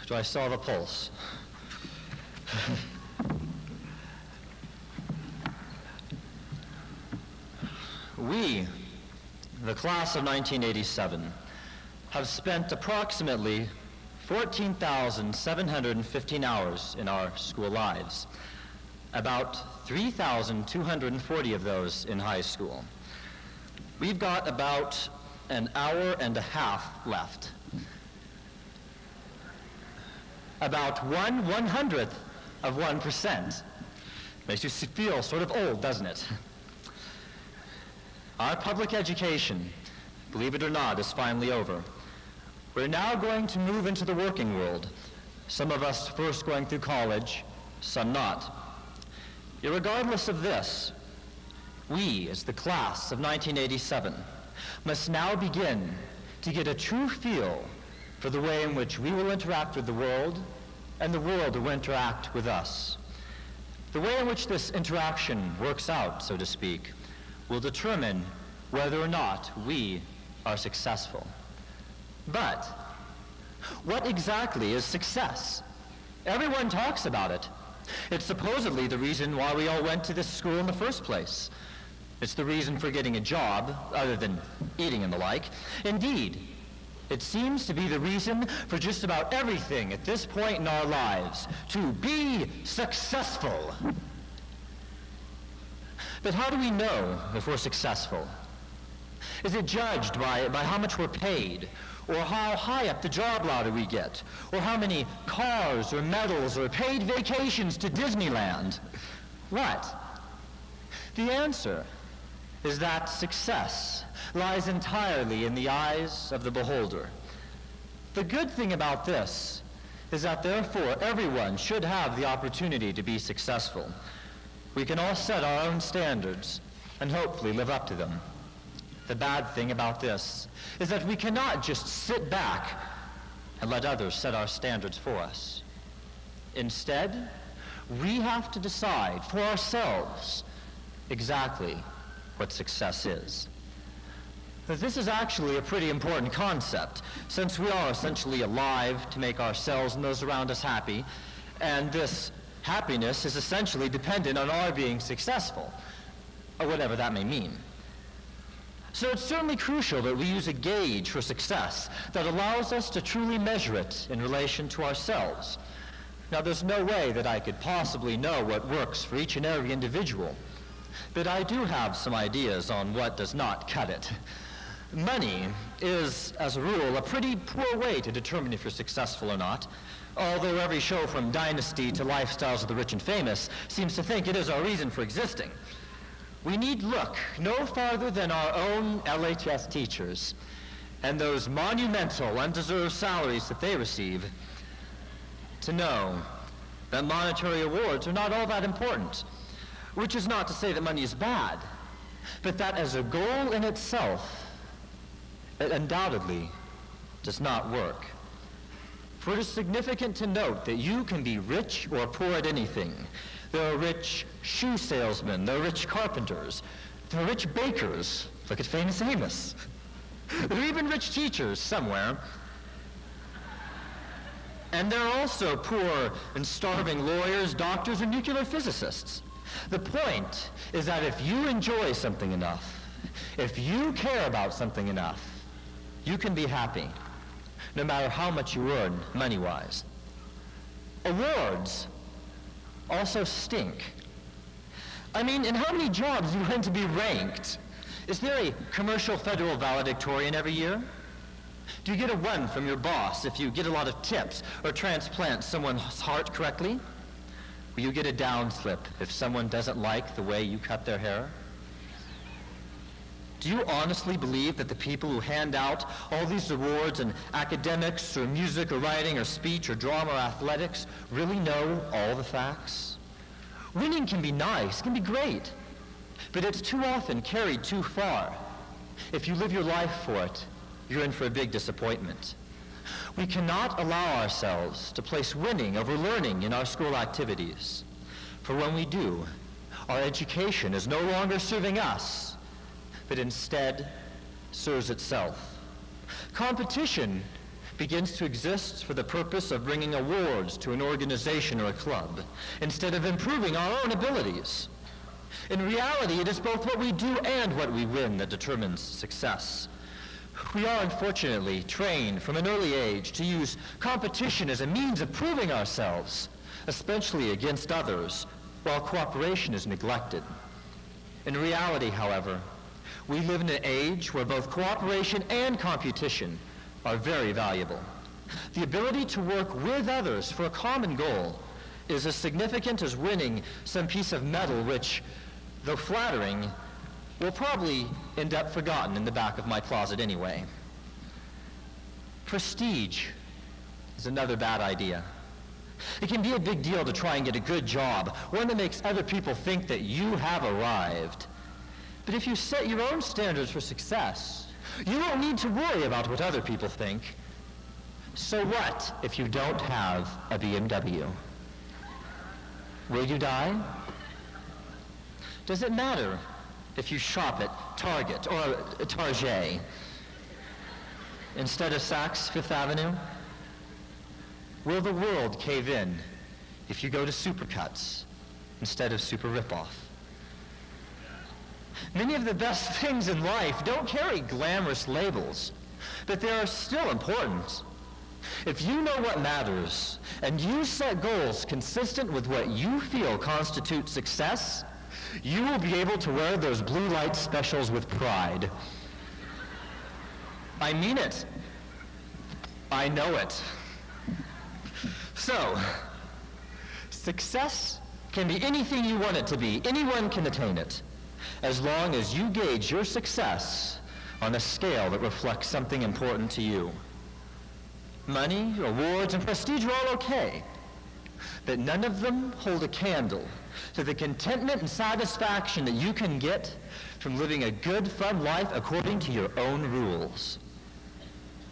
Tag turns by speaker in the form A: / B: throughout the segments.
A: Do I still have a pulse? We, the class of 1987, have spent approximately 14,715 hours in our school lives, about 3,240 of those in high school. We've got about an hour and a half left. About 1/100th of 1%. Makes you feel sort of old, doesn't it? Our public education, believe it or not, is finally over. We're now going to move into the working world. Some of us first going through college, some not. Irregardless of this, we, as the class of 1987, must now begin to get a true feel for the way in which we will interact with the world and the world will interact with us. The way in which this interaction works out, so to speak, will determine whether or not we are successful. But what exactly is success? Everyone talks about it. It's supposedly the reason why we all went to this school in the first place. It's the reason for getting a job, other than eating and the like. Indeed, it seems to be the reason for just about everything at this point in our lives, to be successful. But how do we know if we're successful? Is it judged by how much we're paid, or how high up the job ladder we get, or how many cars or medals or paid vacations to Disneyland? What? The answer is that success lies entirely in the eyes of the beholder. The good thing about this is that therefore everyone should have the opportunity to be successful. We can all set our own standards and hopefully live up to them. The bad thing about this is that we cannot just sit back and let others set our standards for us. Instead, we have to decide for ourselves exactly what success is. This is actually a pretty important concept, since we are essentially alive to make ourselves and those around us happy, and this happiness is essentially dependent on our being successful, or whatever that may mean. So it's certainly crucial that we use a gauge for success that allows us to truly measure it in relation to ourselves. Now, there's no way that I could possibly know what works for each and every individual, but I do have some ideas on what does not cut it. Money is, as a rule, a pretty poor way to determine if you're successful or not, although every show from Dynasty to Lifestyles of the Rich and Famous seems to think it is our reason for existing. We need look no farther than our own LHS teachers and those monumental, undeserved salaries that they receive to know that monetary awards are not all that important, which is not to say that money is bad, but that as a goal in itself, it undoubtedly does not work. For it is significant to note that you can be rich or poor at anything. There are rich shoe salesmen, there are rich carpenters, there are rich bakers. Look at famous Amos. There are even rich teachers somewhere. And there are also poor and starving lawyers, doctors, and nuclear physicists. The point is that if you enjoy something enough, if you care about something enough, you can be happy, no matter how much you earn money-wise. Awards also stink. I mean, in how many jobs do you want to be ranked? Is there a commercial federal valedictorian every year? Do you get a 1 from your boss if you get a lot of tips or transplant someone's heart correctly? Will you get a down slip if someone doesn't like the way you cut their hair? Do you honestly believe that the people who hand out all these awards in academics or music or writing or speech or drama or athletics really know all the facts? Winning can be nice, can be great, but it's too often carried too far. If you live your life for it, you're in for a big disappointment. We cannot allow ourselves to place winning over learning in our school activities. For when we do, our education is no longer serving us, but instead serves itself. Competition begins to exist for the purpose of bringing awards to an organization or a club, instead of improving our own abilities. In reality, it is both what we do and what we win that determines success. We are unfortunately trained from an early age to use competition as a means of proving ourselves, especially against others, while cooperation is neglected. In reality, however, we live in an age where both cooperation and competition are very valuable. The ability to work with others for a common goal is as significant as winning some piece of metal which, though flattering, will probably end up forgotten in the back of my closet anyway. Prestige is another bad idea. It can be a big deal to try and get a good job, one that makes other people think that you have arrived. But if you set your own standards for success, you won't need to worry about what other people think. So what if you don't have a BMW? Will you die? Does it matter if you shop at Target or Target instead of Saks Fifth Avenue? Will the world cave in if you go to Supercuts instead of Super Ripoff? Many of the best things in life don't carry glamorous labels, but they are still important. If you know what matters, and you set goals consistent with what you feel constitutes success, you will be able to wear those blue light specials with pride. I mean it. I know it. So, success can be anything you want it to be. Anyone can attain it, as long as you gauge your success on a scale that reflects something important to you. Money, awards, and prestige are all okay, but none of them hold a candle to the contentment and satisfaction that you can get from living a good, fun life according to your own rules.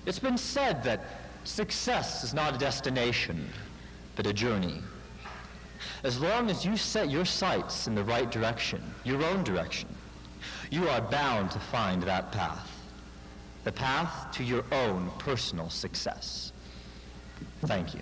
A: It's been said that success is not a destination, but a journey. As long as you set your sights in the right direction, your own direction, you are bound to find that path, the path to your own personal success. Thank you.